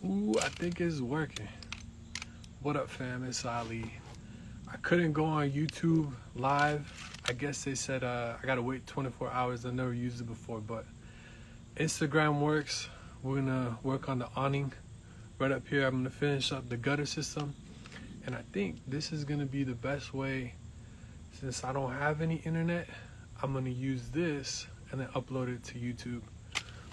Ooh, I think it's working. What up, fam? It's Ali. I couldn't go on YouTube live. I guess they said I gotta wait 24 hours. I never used it before, but Instagram works. We're gonna work on the awning right up here. I'm gonna finish up the gutter system, and I think this is gonna be the best way. Since I don't have any internet, I'm gonna use this and then upload it to YouTube.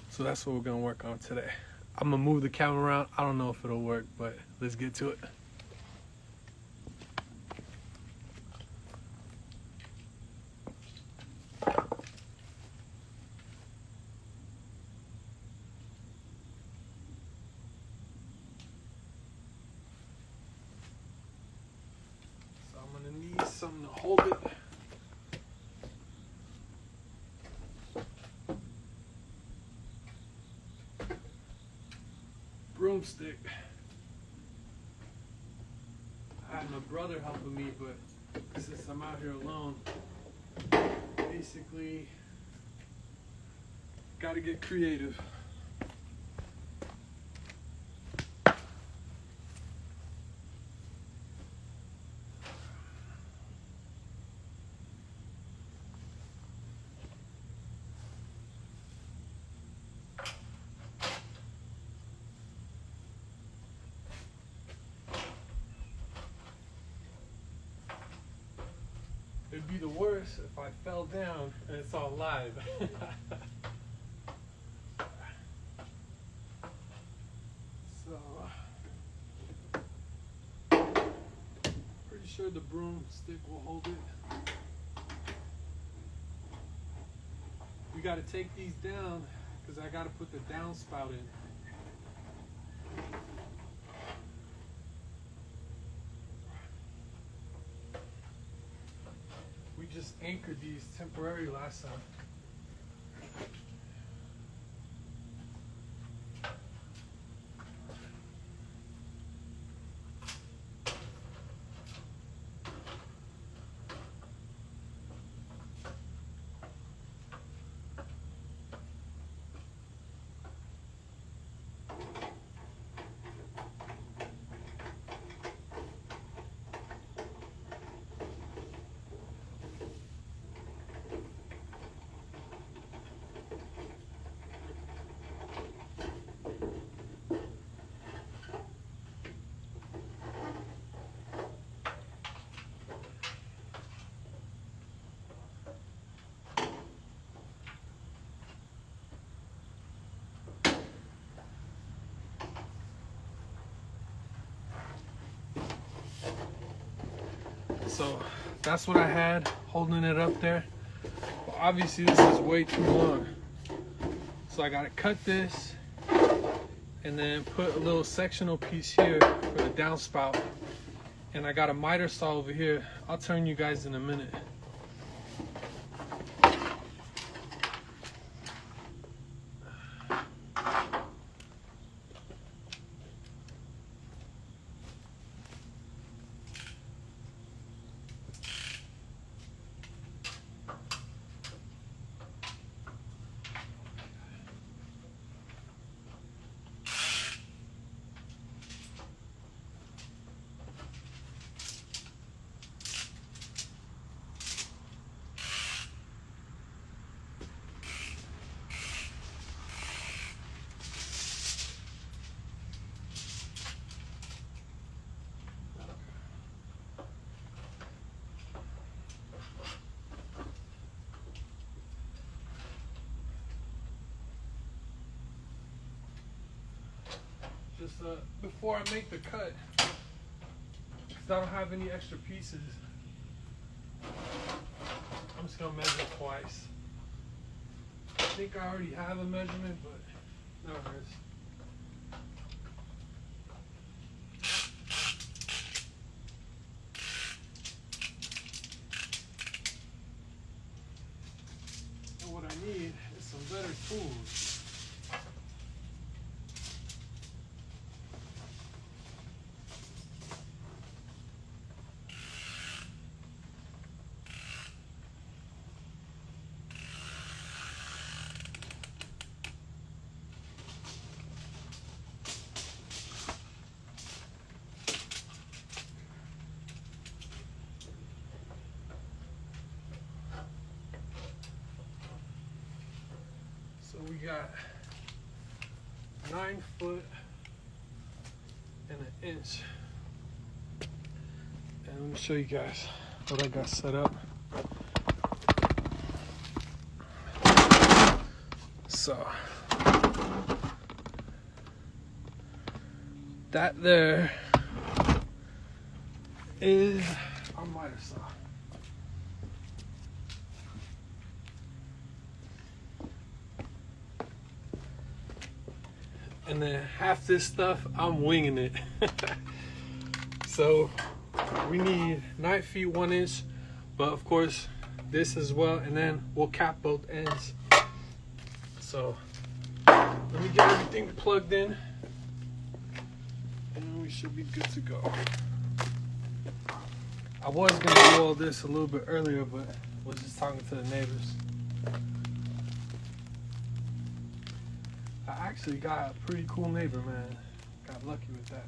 So that's what we're gonna work on today. I'm gonna move the camera around. I don't know if it'll work, but let's get to it. So I'm gonna need something to hold it. Broomstick. I had my brother helping me, but since I'm out here alone, basically gotta get creative. It'd be the worst if I fell down and it's all live. So, pretty sure the broomstick will hold it. We gotta take these down because I gotta put the downspout in. We just anchored these temporary last time. So that's what I had holding it up there. But obviously this is way too long. So I gotta cut this and then put a little sectional piece here for the downspout. And I got a miter saw over here. I'll turn you guys in a minute. Just before I make the cut, because I don't have any extra pieces, I'm just gonna measure twice. I think I already have a measurement, but no worries. And what I need is some better tools. got 9 foot and an inch. And let me show you guys what I got set up. So that there is our miter saw. And then half this stuff, I'm winging it. So we need 9 feet 1 inch, but of course this as well, and then we'll cap both ends. So let me get everything plugged in and we should be good to go. I was gonna do all this a little bit earlier, but was just talking to the neighbors. I actually got a pretty cool neighbor, man. Got lucky with that.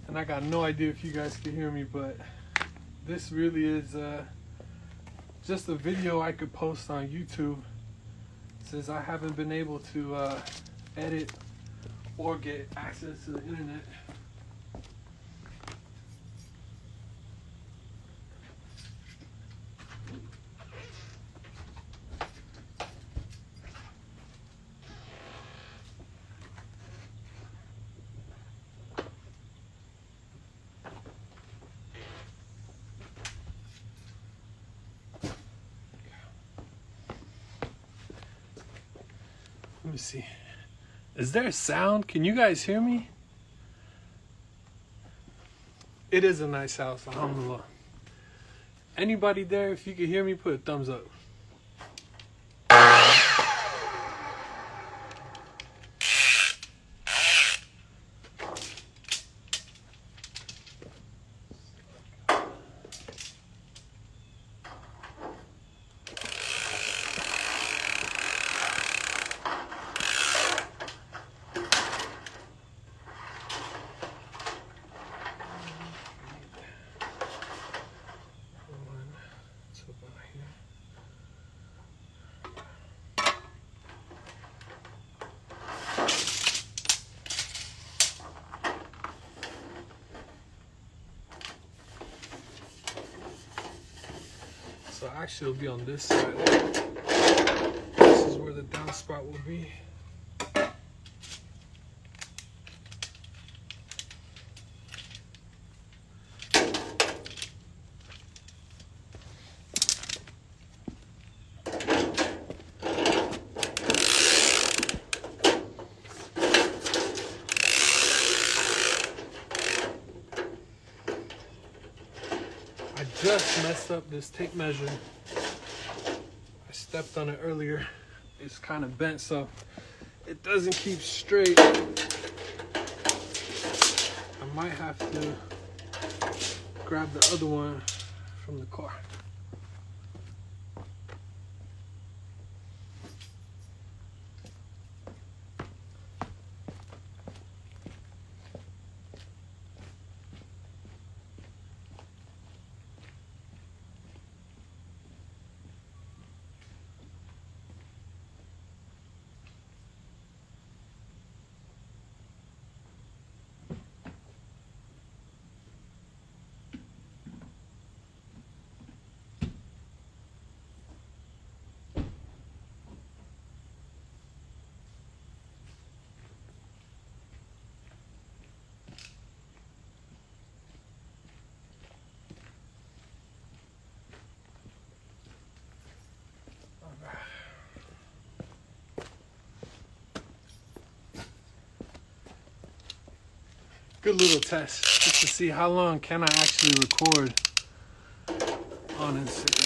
And I got no idea if you guys can hear me, but this really is just a video I could post on YouTube, since I haven't been able to edit or get access to the internet. Let me see. Is there a sound? Can you guys hear me? It is a nice house, alhamdulillah. Anybody there, if you can hear me, put a thumbs up. So actually it'll be on this side. This is where the downspout will be. Just messed up this tape measure. I stepped on it earlier. It's kind of bent, so it doesn't keep straight. I might have to grab the other one from the car. Good little test, just to see how long can I actually record on Instagram.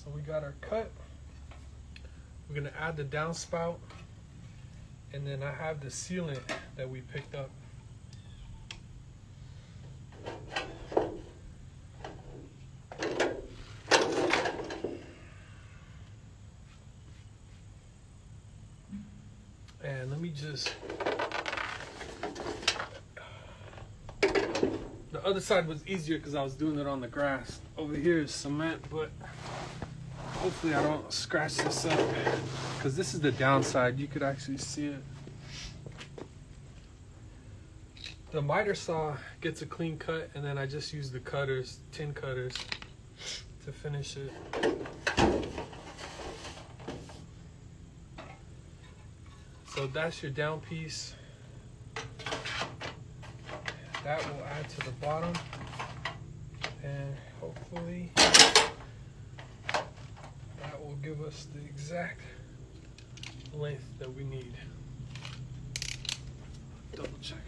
So we got our cut. We're gonna add the downspout, and then I have the sealant that we picked up. And let me just, the other side was easier because I was doing it on the grass. Over here is cement, but hopefully I don't scratch this up, because this is the downside. You could actually see it. The miter saw gets a clean cut, and then I just use the cutters, tin cutters, to finish it. So that's your down piece. That will add to the bottom, and hopefully that will give us the exact length that we need. Double check.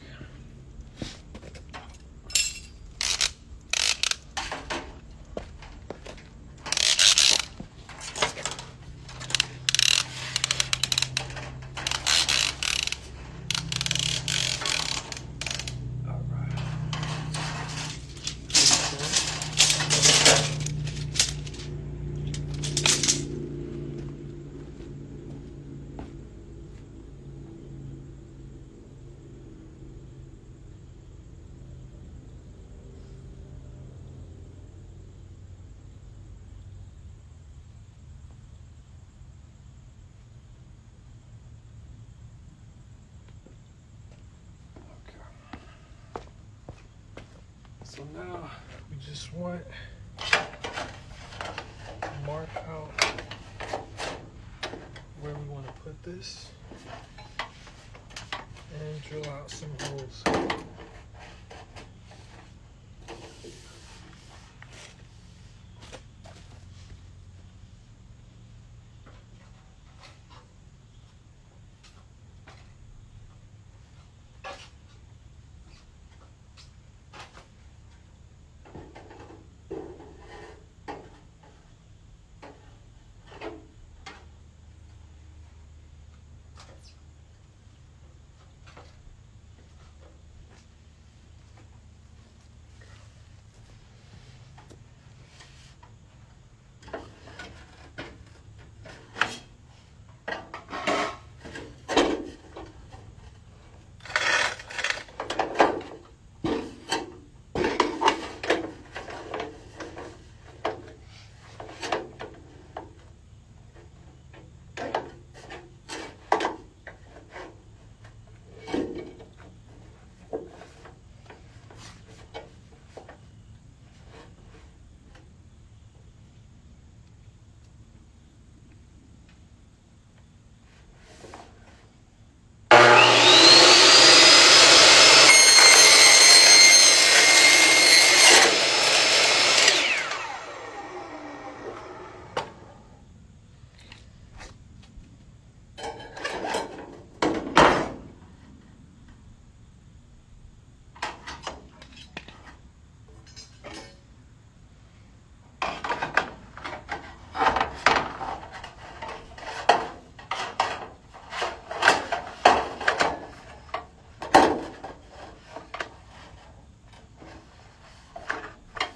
So now we just want to mark out where we want to put this and drill out some holes.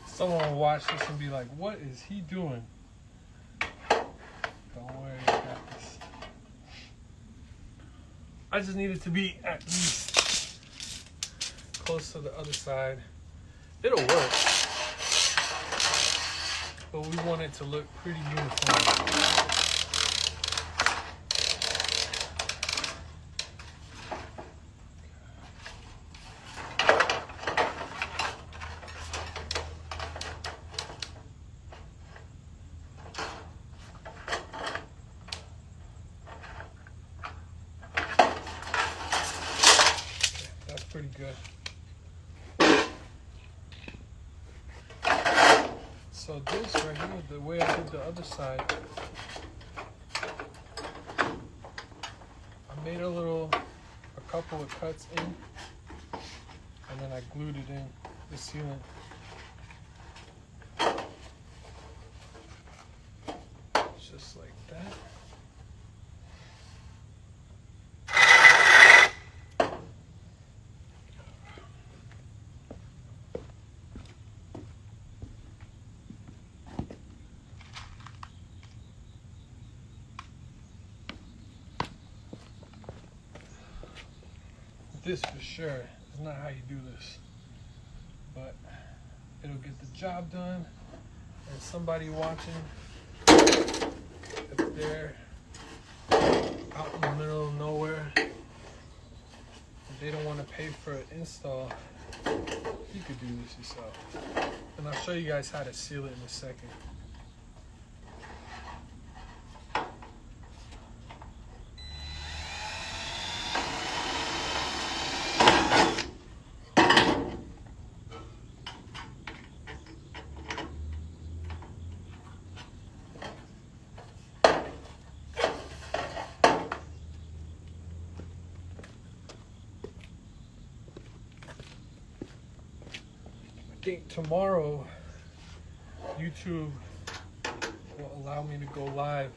Someone will watch this and be like, what is he doing? Don't worry, I got this. I just need it to be at least close to the other side. It'll work, but we want it to look pretty uniform. Pretty good. So this right here, the way I did the other side, I made a couple of cuts in, and then I glued it in, the sealant. this for sure. It's not how you do this, but it'll get the job done. And somebody watching, if they're out in the middle of nowhere, if they don't want to pay for an install, you could do this yourself. And I'll show you guys how to seal it in a second. I think tomorrow YouTube will allow me to go live.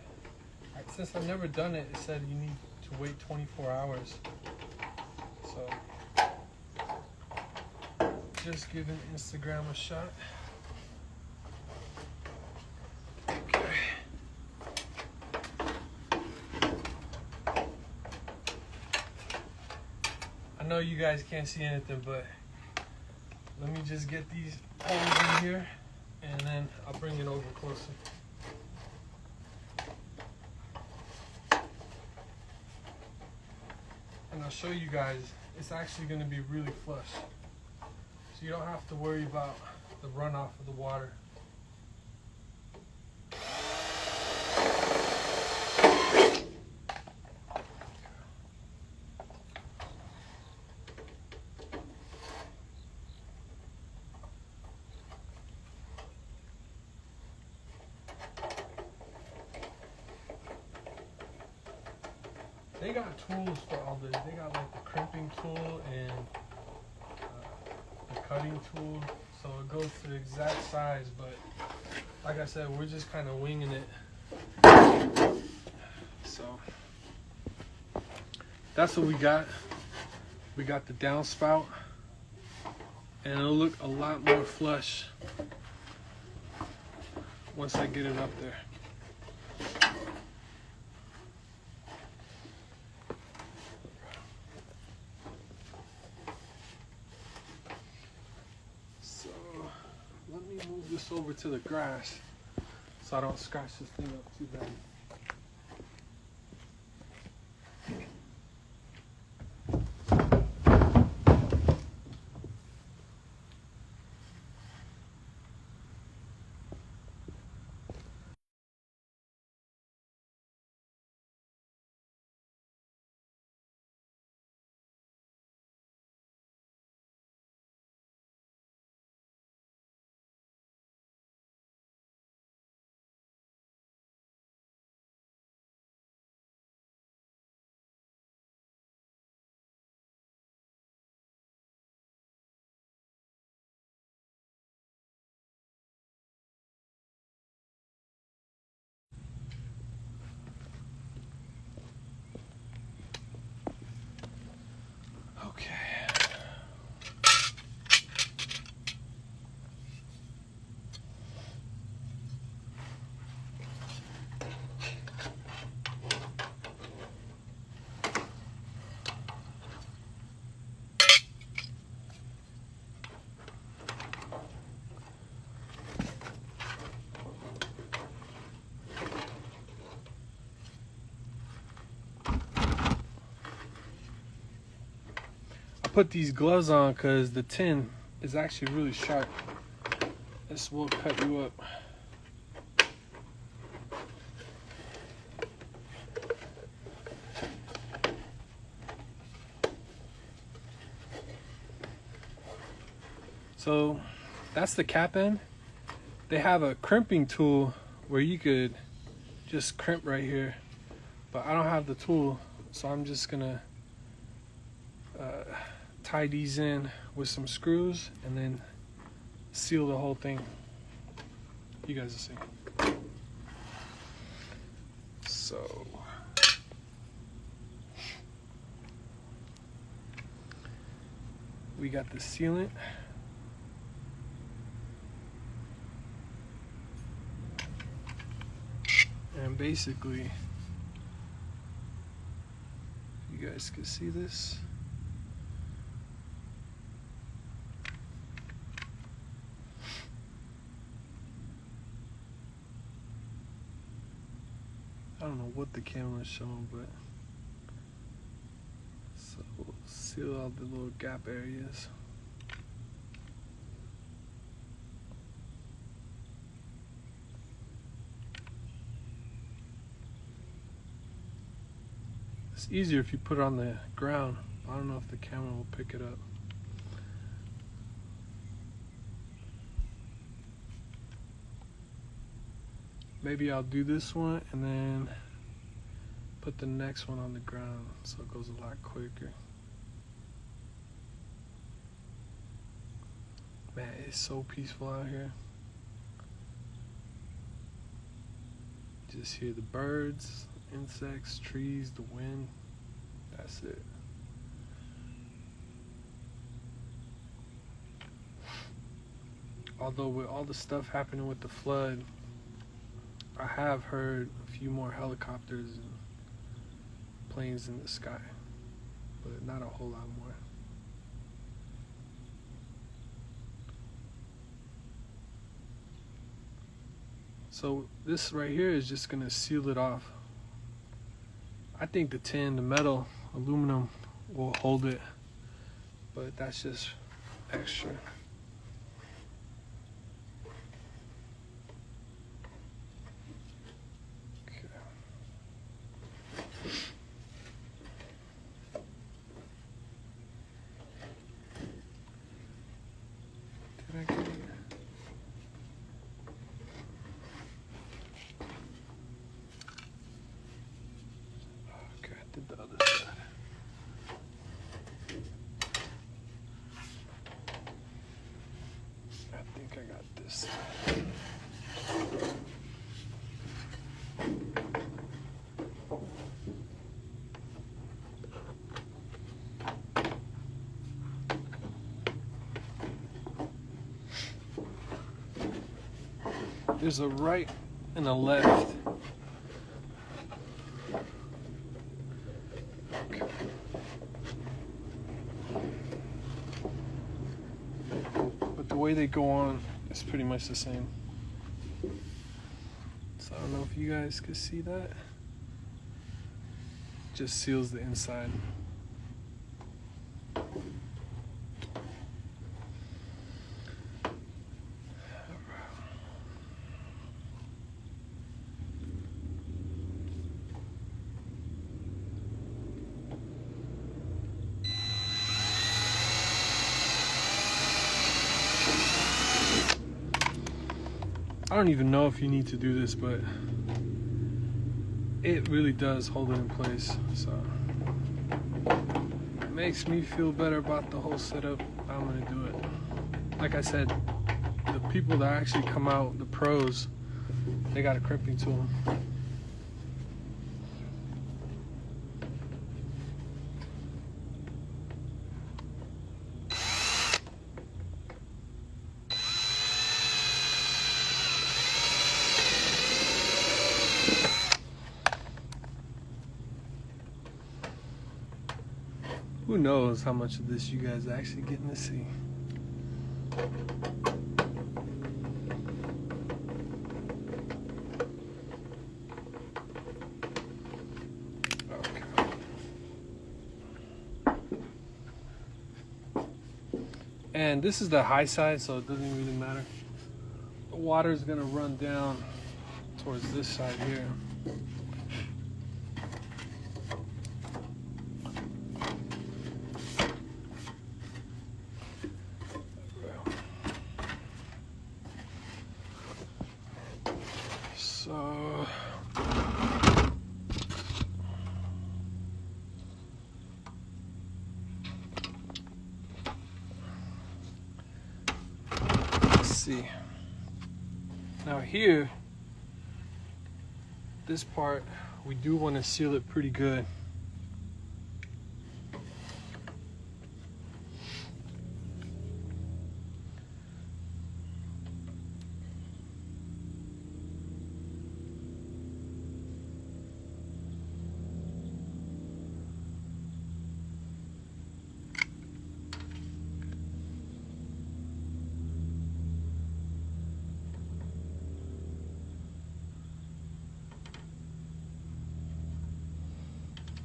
Since I've never done it, it said you need to wait 24 hours. So just giving Instagram a shot. Okay. I know you guys can't see anything, but let me just get these holes in here, and then I'll bring it over closer. And I'll show you guys, it's actually going to be really flush. So you don't have to worry about the runoff of the water. They got tools for all this. They got like the crimping tool and the cutting tool, so it goes to the exact size. But like I said, we're just kind of winging it. So that's what we got. We got the downspout, and it'll look a lot more flush once I get it up there. Let me move this over to the grass so I don't scratch this thing up too bad. Okay. I put these gloves on because the tin is actually really sharp. This will cut you up. So that's the cap end. They have a crimping tool where you could just crimp right here, but I don't have the tool, so I'm just gonna tie these in with some screws and then seal the whole thing. You guys will see. So we got the sealant. And basically, you guys can see this. I don't know what the camera is showing, but so we'll seal all the little gap areas. It's easier if you put it on the ground. I don't know if the camera will pick it up. Maybe I'll do this one and then put the next one on the ground so it goes a lot quicker. Man, it's so peaceful out here. Just hear the birds, insects, trees, the wind. That's it. Although with all the stuff happening with the flood, I have heard a few more helicopters and planes in the sky, but not a whole lot more. So this right here is just gonna seal it off. I think the tin, the metal, aluminum will hold it, but that's just extra. Did I get it? Okay, I did the other side. I think I got this side. There's a right and a left. Okay. But the way they go on is pretty much the same. So I don't know if you guys can see that. Just seals the inside. I don't even know if you need to do this, but it really does hold it in place. So it makes me feel better about the whole setup. I'm gonna do it. Like I said, the people that actually come out, the pros, they got a crimping tool. Who knows how much of this you guys are actually getting to see. Okay. And this is the high side, so it doesn't really matter. The water is gonna run down towards this side here. So let's see. Now here, this part, we do want to seal it pretty good.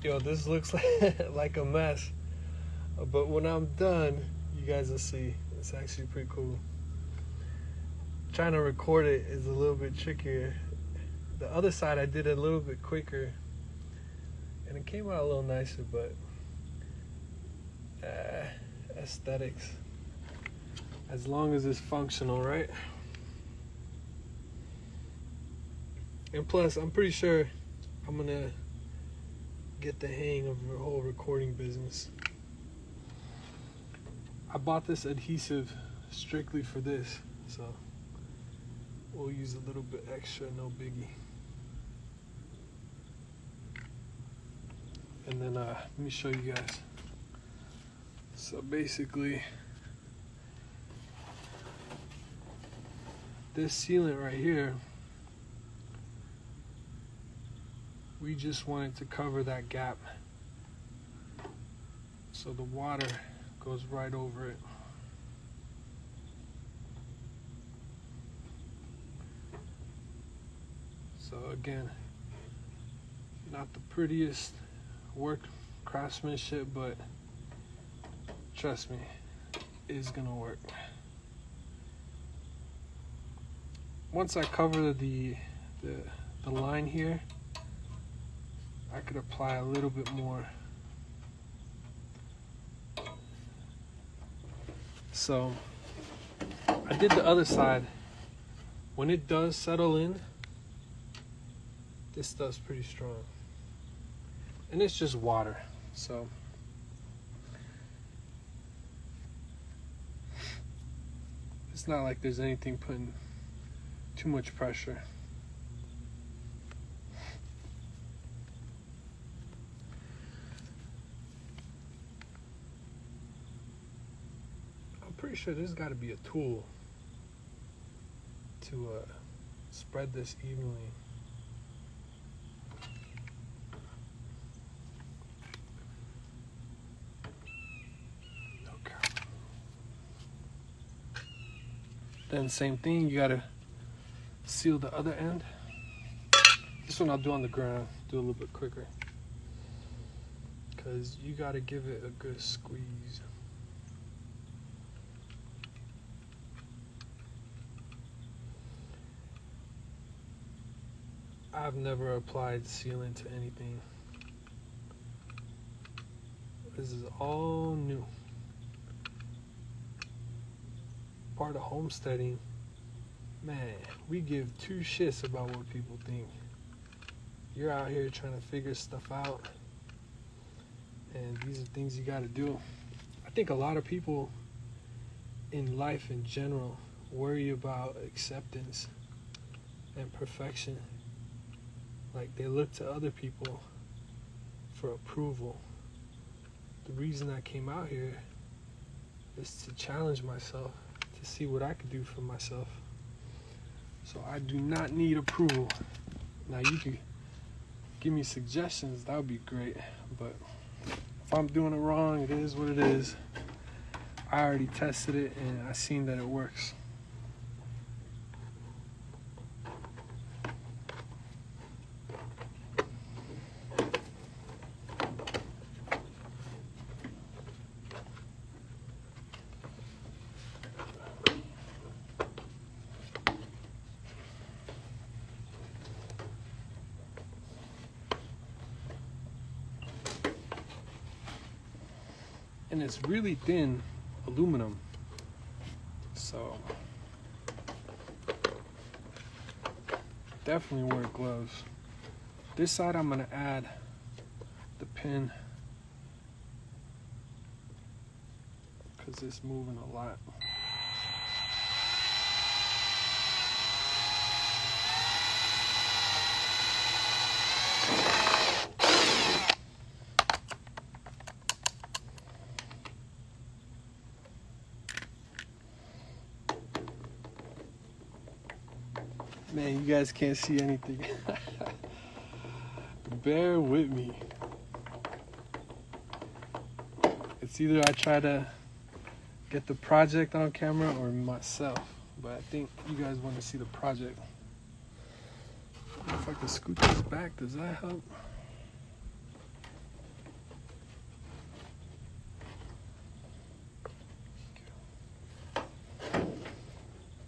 Yo, this looks like a mess, but when I'm done, you guys will see. It's actually pretty cool. Trying to record it is a little bit trickier. The other side I did a little bit quicker, and it came out a little nicer, but aesthetics. As long as it's functional, right? And plus, I'm pretty sure I'm gonna get the hang of the whole recording business. I bought this adhesive strictly for this, so we'll use a little bit extra, no biggie. And then let me show you guys. So basically, this sealant right here, we just wanted to cover that gap so the water goes right over it. So again, not the prettiest work craftsmanship, but trust me, it's gonna work. Once I cover the line here, I could apply a little bit more. So I did the other side. When it does settle in, this stuff's pretty strong. And it's just water, so it's not like there's anything putting too much pressure. I'm pretty sure there's got to be a tool to spread this evenly. Then same thing, you gotta seal the other end. This one I'll do on the ground, do a little bit quicker, because you gotta give it a good squeeze. I've never applied sealant to anything. This is all new. Part of homesteading, man, we give two shits about what people think. You're out here trying to figure stuff out, and these are things you got to do. I think a lot of people in life in general worry about acceptance and perfection. Like, they look to other people for approval. The reason I came out here is to challenge myself, to see what I could do for myself. So I do not need approval. Now, you can give me suggestions, that would be great, but if I'm doing it wrong, it is what it is. I already tested it and I seen that it works. And it's really thin aluminum, so definitely wear gloves. This side I'm gonna add the pin because it's moving a lot. Man, you guys can't see anything. Bear with me. It's either I try to get the project on camera or myself, but I think you guys want to see the project. If I can scoot this back, does that help?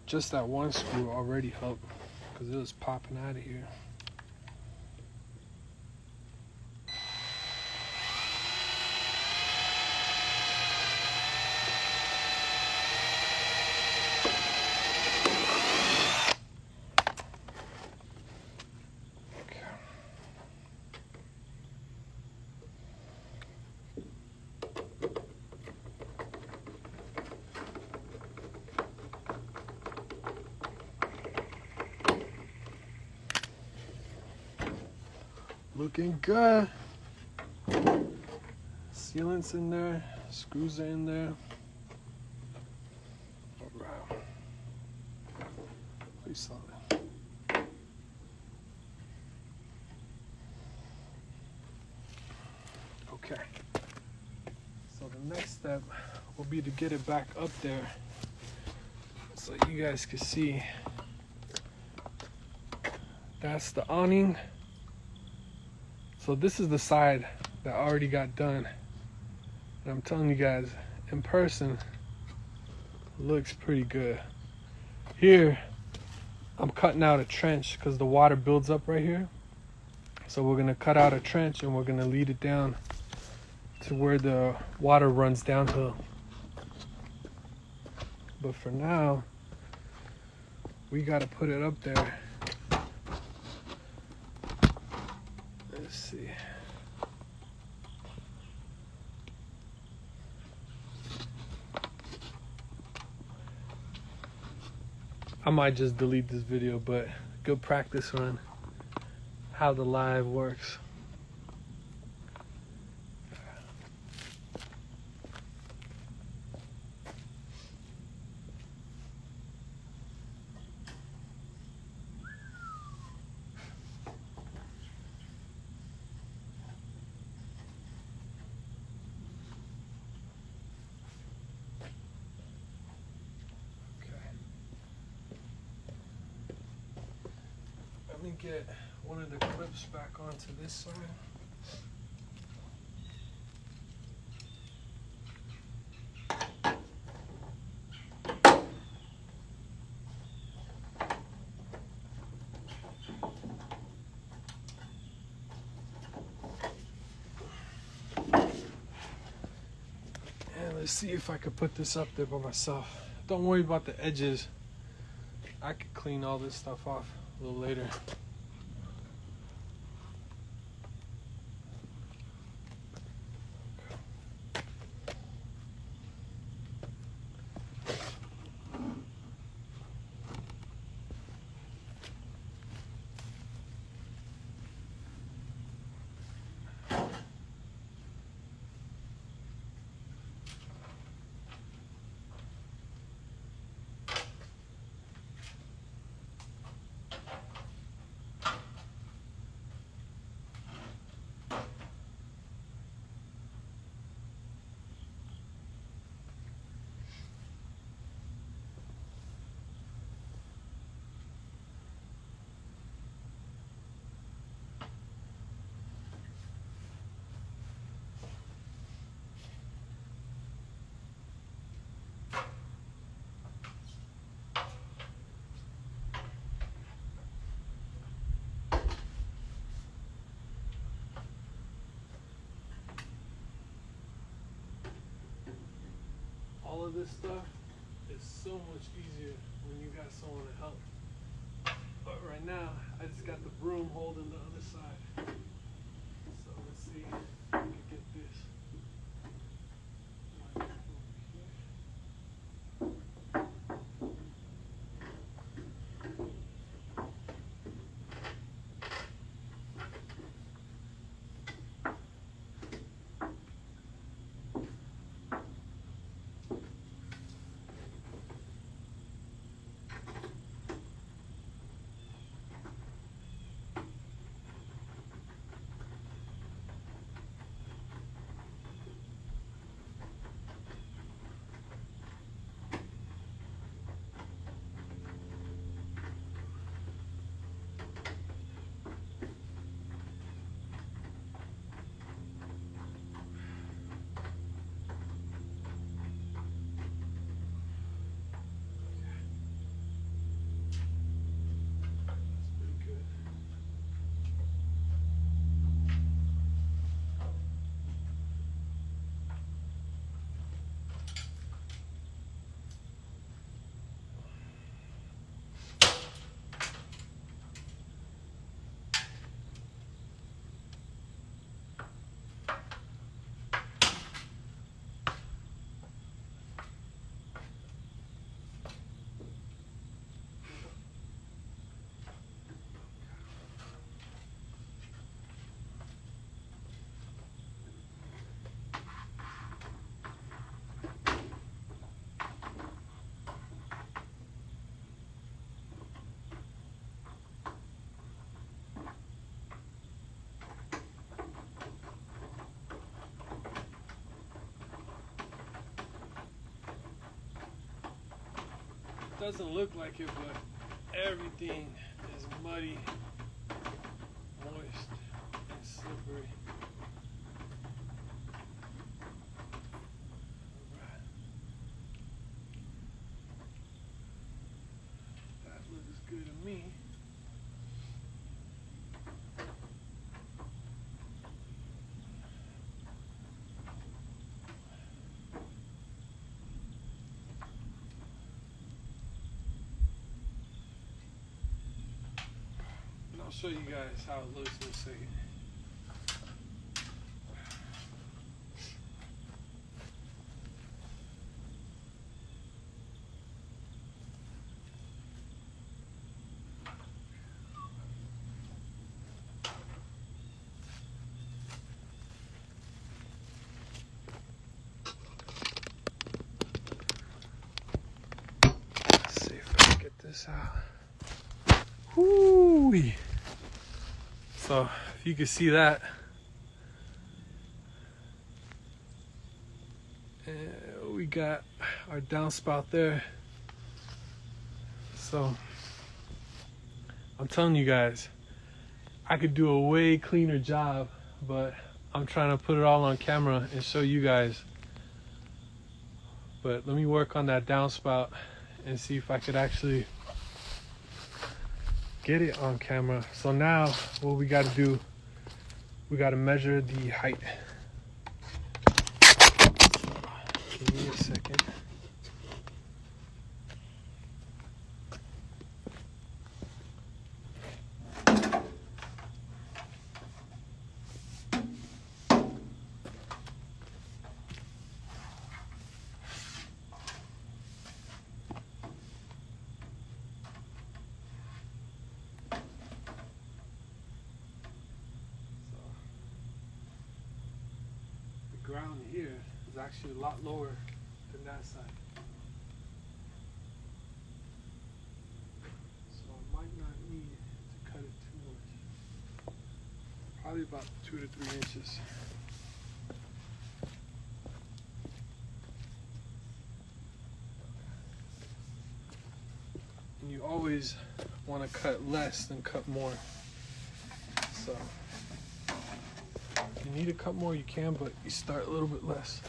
just that one screw already helped because it was popping out of here. Looking good. Sealant's in there, screws are in there. All right. Pretty solid. Okay. So the next step will be to get it back up there so you guys can see. That's the awning. So this is the side that already got done. And I'm telling you guys, in person, looks pretty good. Here, I'm cutting out a trench because the water builds up right here. So we're gonna cut out a trench and we're gonna lead it down to where the water runs downhill. But for now, we gotta put it up there. Let's see. I might just delete this video, but good practice on how the live works. Let me get one of the clips back onto this side. And let's see if I could put this up there by myself. Don't worry about the edges. I could clean all this stuff off a little later. All of this stuff is so much easier when you got someone to help. But right now, I just got the broom holding the other side. So let's see if we can get this. Doesn't look like it, but everything is muddy, moist, and slippery. Alright. That looks good to me. I'll show you guys how it looks in a second. Let's see if I can get this out. Whoo-wee. So if you can see that, we got our downspout there. So I'm telling you guys, I could do a way cleaner job, but I'm trying to put it all on camera and show you guys. But let me work on that downspout and see if I could actually get it on camera. So now what we got to do, we got to measure the height. Give me a second. Ground here is actually a lot lower than that side, so I might not need to cut it too much. Probably about 2 to 3 inches. And you always want to cut less than cut more. So if you need to cut more, you can, but you start a little bit less.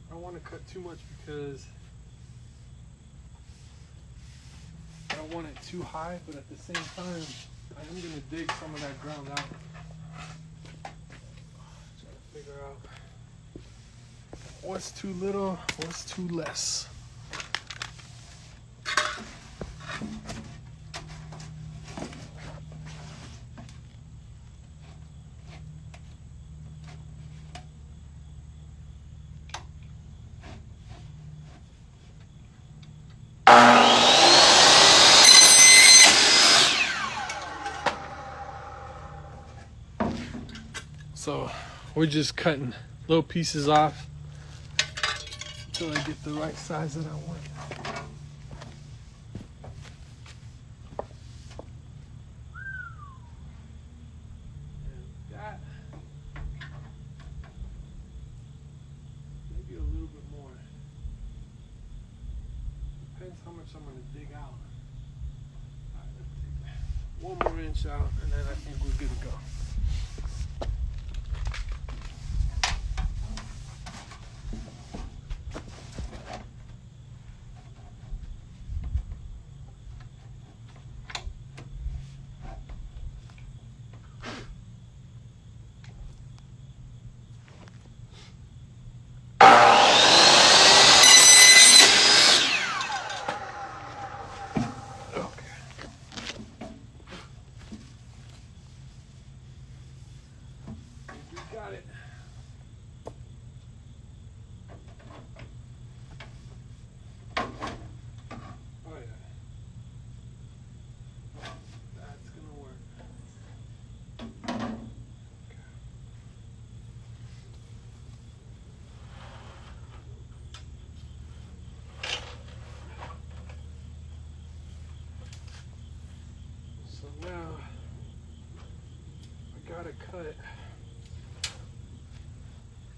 I don't want to cut too much because I don't want it too high, but at the same time, I am going to dig some of that ground out. Try to figure out what's too little, what's too less. So we're just cutting little pieces off until I get the right size that I want. And that, maybe a little bit more. Depends how much I'm going to dig out. All right, let's take 1 more inch out, and then I think we're good to go.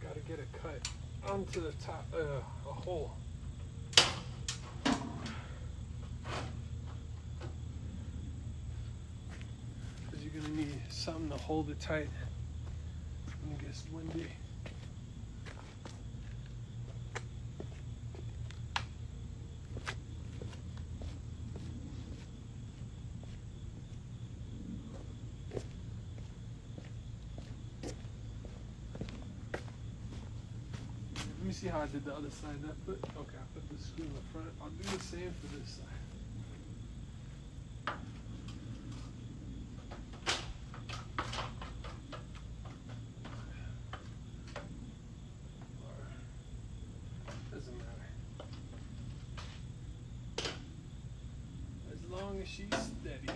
gotta get a cut onto the top, a hole. Because you're gonna need something to hold it tight when it gets windy. Let me see how I did the other side. I put the screw in the front. I'll do the same for this side. Doesn't matter. As long as she's steady.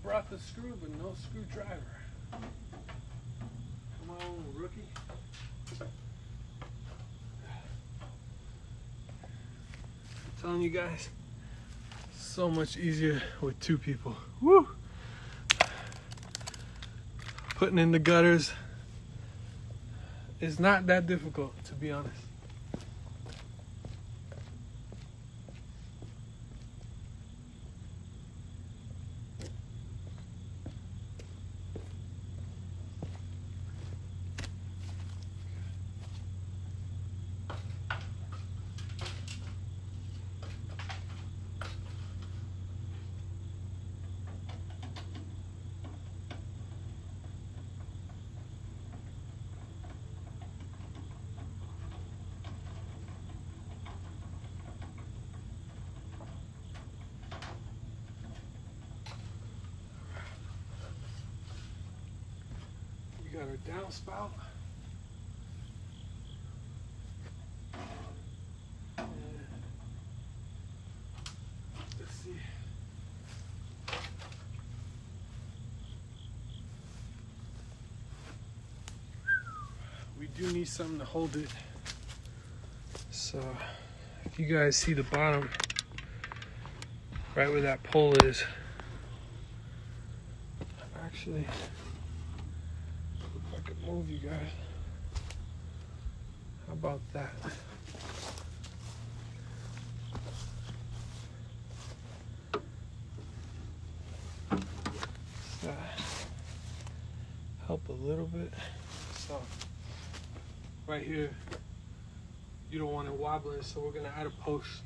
Brought the screw, but no screwdriver. Come on, rookie. I'm telling you guys, so much easier with two people. Woo! Putting in the gutters is not that difficult, to be honest. We got our downspout. Let's see. We do need something to hold it. So if you guys see the bottom, right where that pole is, actually, if I could move you guys, how about that? Does that help a little bit? So right here, you don't want it wobbling, so we're gonna add a post.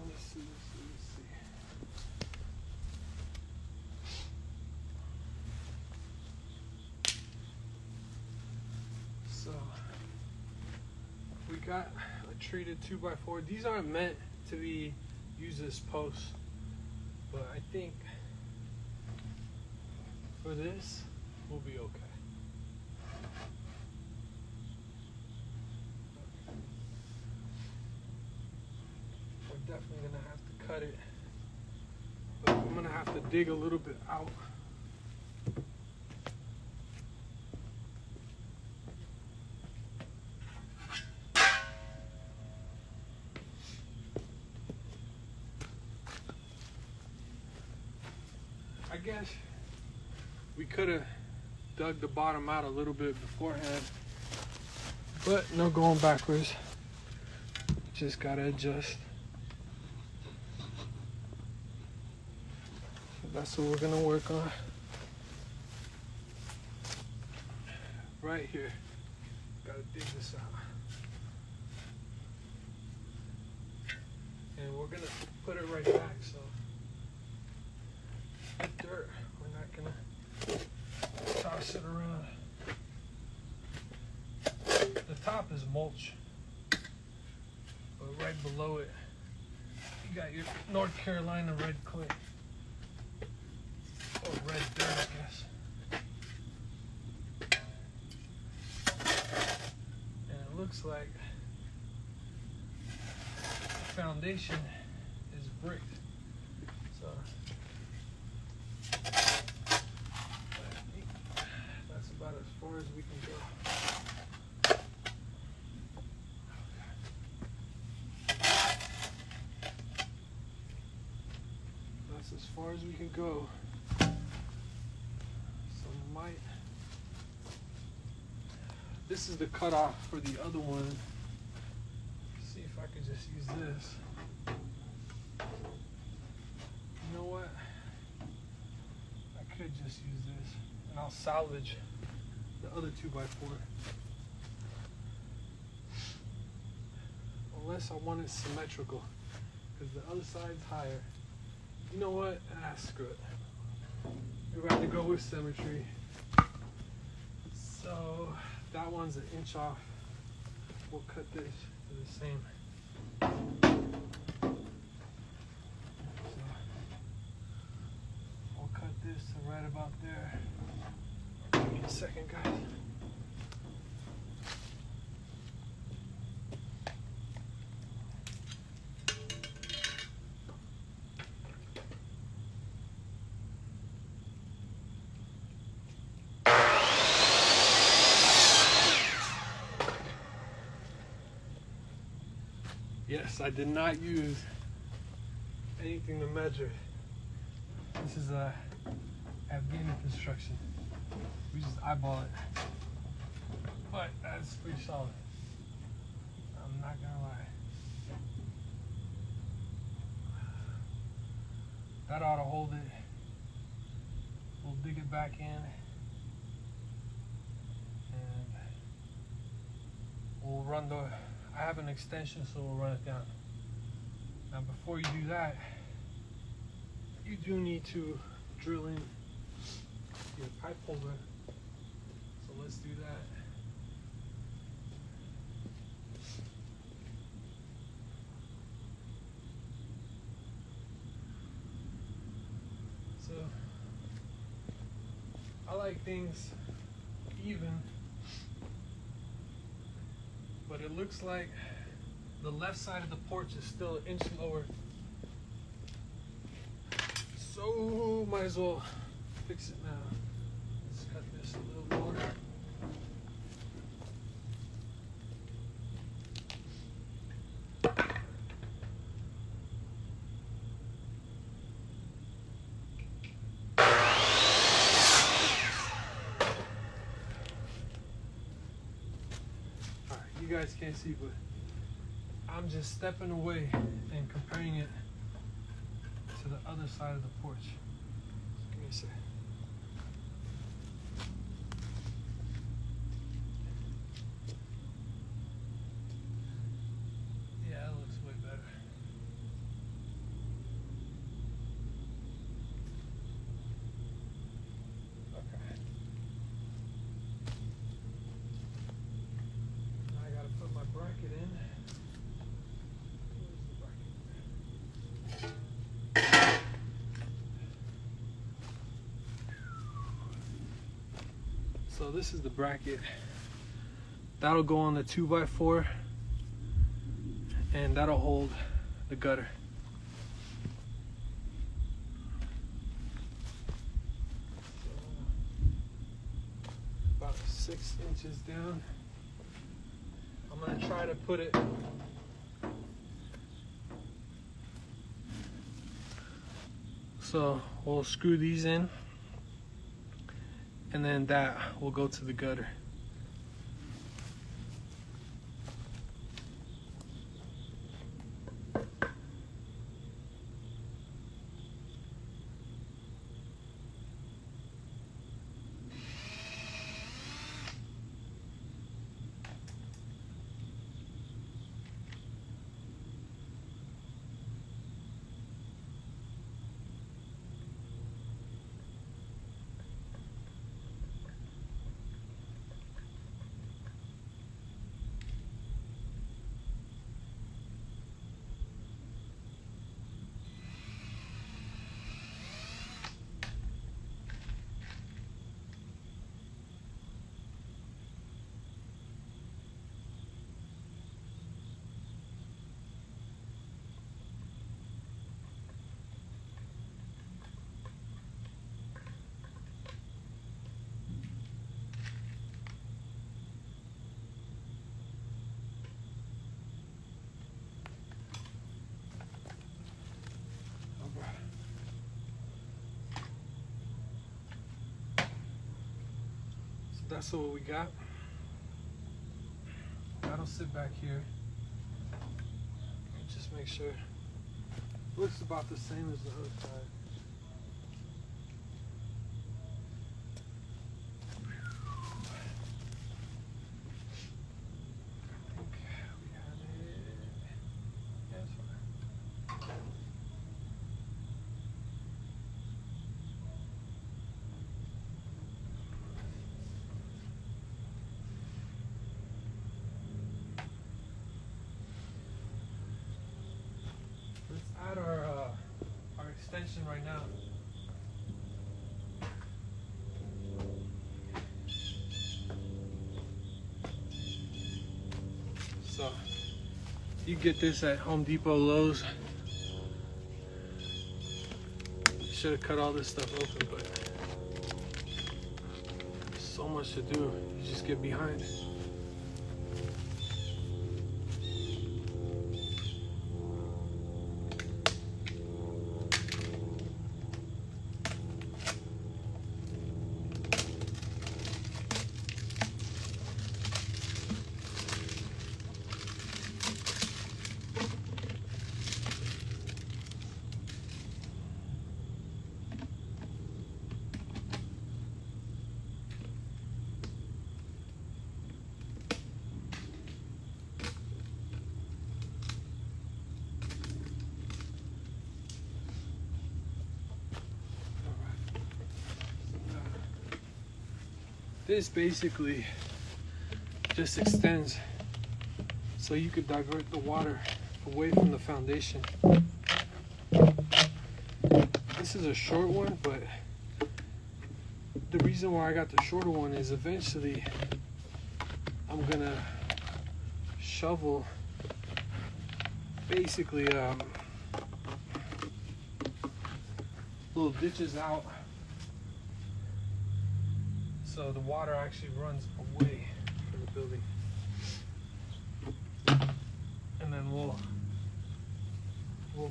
Let's see. So we got a treated 2x4. These aren't meant to be used as posts, but I think for this we'll be okay. We're definitely gonna have to cut it, but I'm gonna have to dig a little bit out. I guess we could have dug the bottom out a little bit beforehand, but no going backwards. Just gotta adjust. So that's what we're gonna work on. Right here. Gotta dig this out. And we're gonna put it right back, so dirt, we're not gonna toss it around. The top is mulch, but right below it, you got your North Carolina red clay. Or red dirt, I guess. And it looks like the foundation is brick. So that's about as far as we can go. That's as far as we can go. This is the cutoff for the other one. See if I could just use this. You know what? I could just use this and I'll salvage the other 2x4. Unless I want it symmetrical, because the other side's higher. You know what? Screw it. We're about to go with symmetry. So that one's an inch off. We'll cut this to the same. So we'll cut this to right about there. Give me a second, guys. Yes, I did not use anything to measure. This is a Afghani construction. We just eyeball it. But that's pretty solid. I'm not gonna lie. That ought to hold it. We'll dig it back in. And we'll run the, I have an extension, so we'll run it down. Now before you do that, you do need to drill in your pipe holder. So let's do that. So I like things even, but it looks like the left side of the porch is still an inch lower. So might as well fix it now. Let's cut this a little more. Alright, you guys can't see, but I'm just stepping away and comparing it to the other side of the porch. Give me a second. Yeah, that looks way better. Okay. Now I gotta put my bracket in. So this is the bracket. That'll go on the 2x4 and that'll hold the gutter. So, about 6 inches down. I'm gonna try to put it so we'll screw these in, and then that will go to the gutter. that's what we got. That'll sit back here. Just make sure. Looks about the same as the other side. Let's add our extension right now. So you get this at Home Depot, Lowe's. Should have cut all this stuff open, but there's so much to do. You just get behind. This basically just extends so you could divert the water away from the foundation. This is a short one, but the reason why I got the shorter one is eventually I'm gonna shovel basically little ditches out so the water actually runs away from the building. And then we'll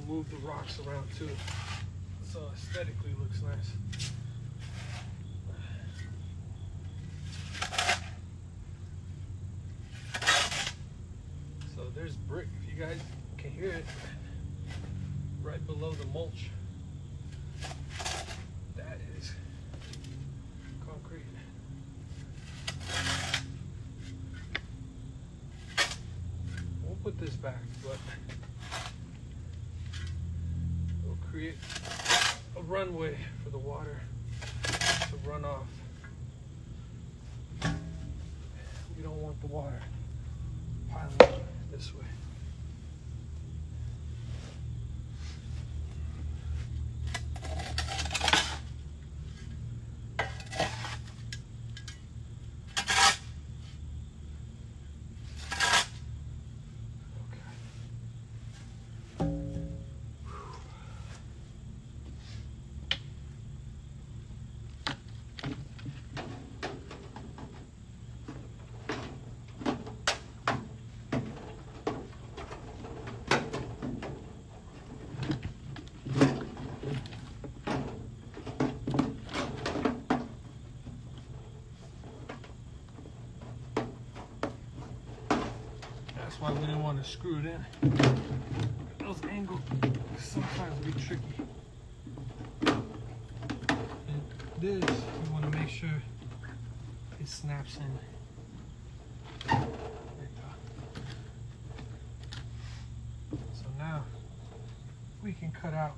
move the rocks around too, so aesthetically looks nice. So there's brick, if you guys can hear it, right below the mulch. That is concrete. We'll put this back, but we'll create a runway for the water to run off. We don't want the water piling up this way. That's why we didn't want to screw it in. Those angles sometimes be tricky. And this, you want to make sure it snaps in. There you go. So now we can cut out.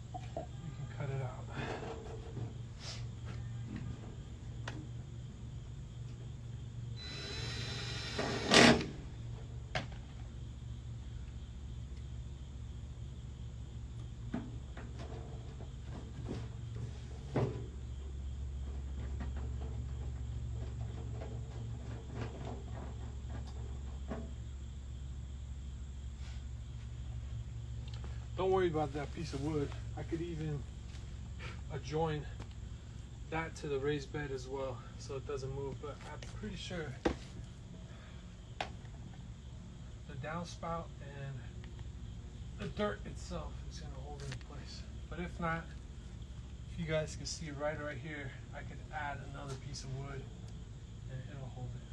We can cut it out. Don't worry about that piece of wood. I could even adjoin that to the raised bed as well so it doesn't move, but I'm pretty sure the downspout and the dirt itself is going to hold it in place. But if not, If you guys can see right here, I could add another piece of wood and it'll hold it.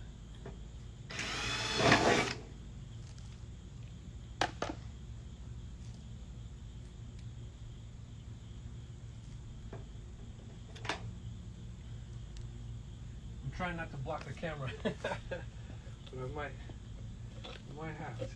I'm trying not to block the camera, but I might have to.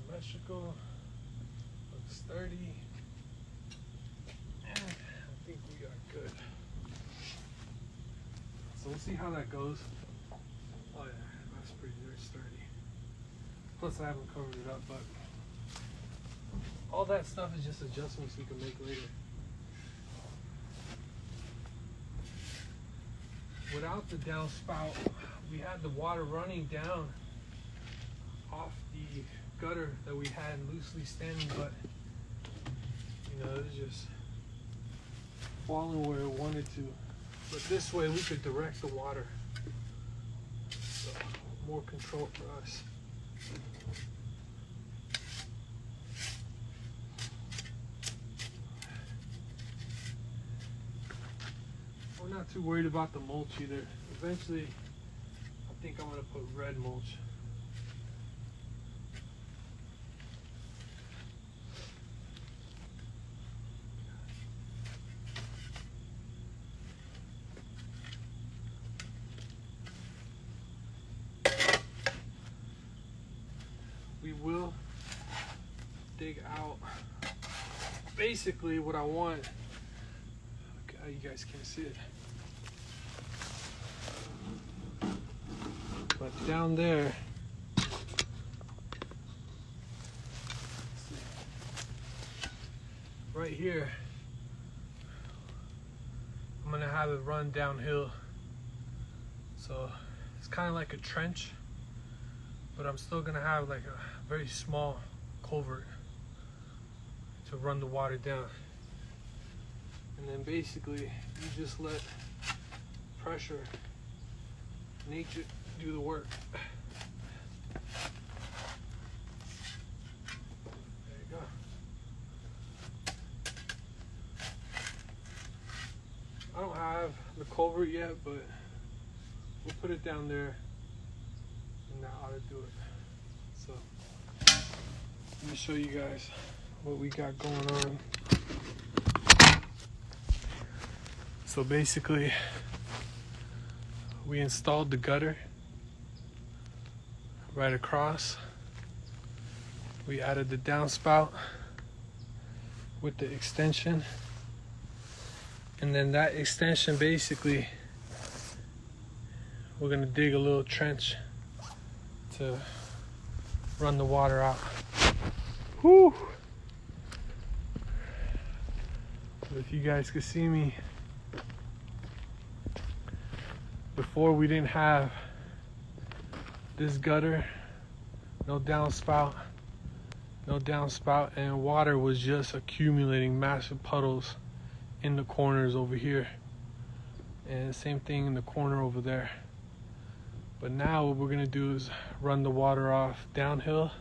Symmetrical, looks sturdy, and I think we are good. So we'll see how that goes. Oh yeah, that's pretty very sturdy. Plus I haven't covered it up, but all that stuff is just adjustments we can make later. Without the downspout, we had the water running down off the gutter that we had loosely standing, but you know, it was just falling where it wanted to. But this way we could direct the water, so more control for us. We're not too worried about the mulch either. Eventually I think I'm gonna put red mulch. We will dig out basically what I want. Okay, you guys can't see it, but down there, right here, I'm gonna have it run downhill. So it's kind of like a trench, but I'm still gonna have like a very small culvert to run the water down. And then basically you just let pressure, nature do the work. There you go. I don't have the culvert yet, but we'll put it down there and that ought to do it. So let me show you guys what we got going on. So basically we installed the gutter right across. We added the downspout with the extension, and then that extension, basically we're gonna dig a little trench to run the water out. Whew. If you guys could see me, before we didn't have this gutter, no downspout, and water was just accumulating massive puddles in the corners over here, and same thing in the corner over there. But now what we're gonna do is run the water off downhill,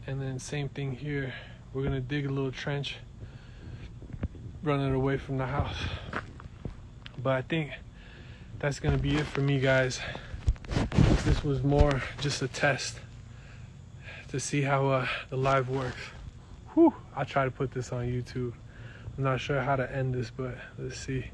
and then same thing here. We're gonna dig a little trench, run it away from the house. But I think that's gonna be it for me, guys. This was more just a test to see how the live works. Whew, I'll try to put this on YouTube. I'm not sure how to end this, but let's see.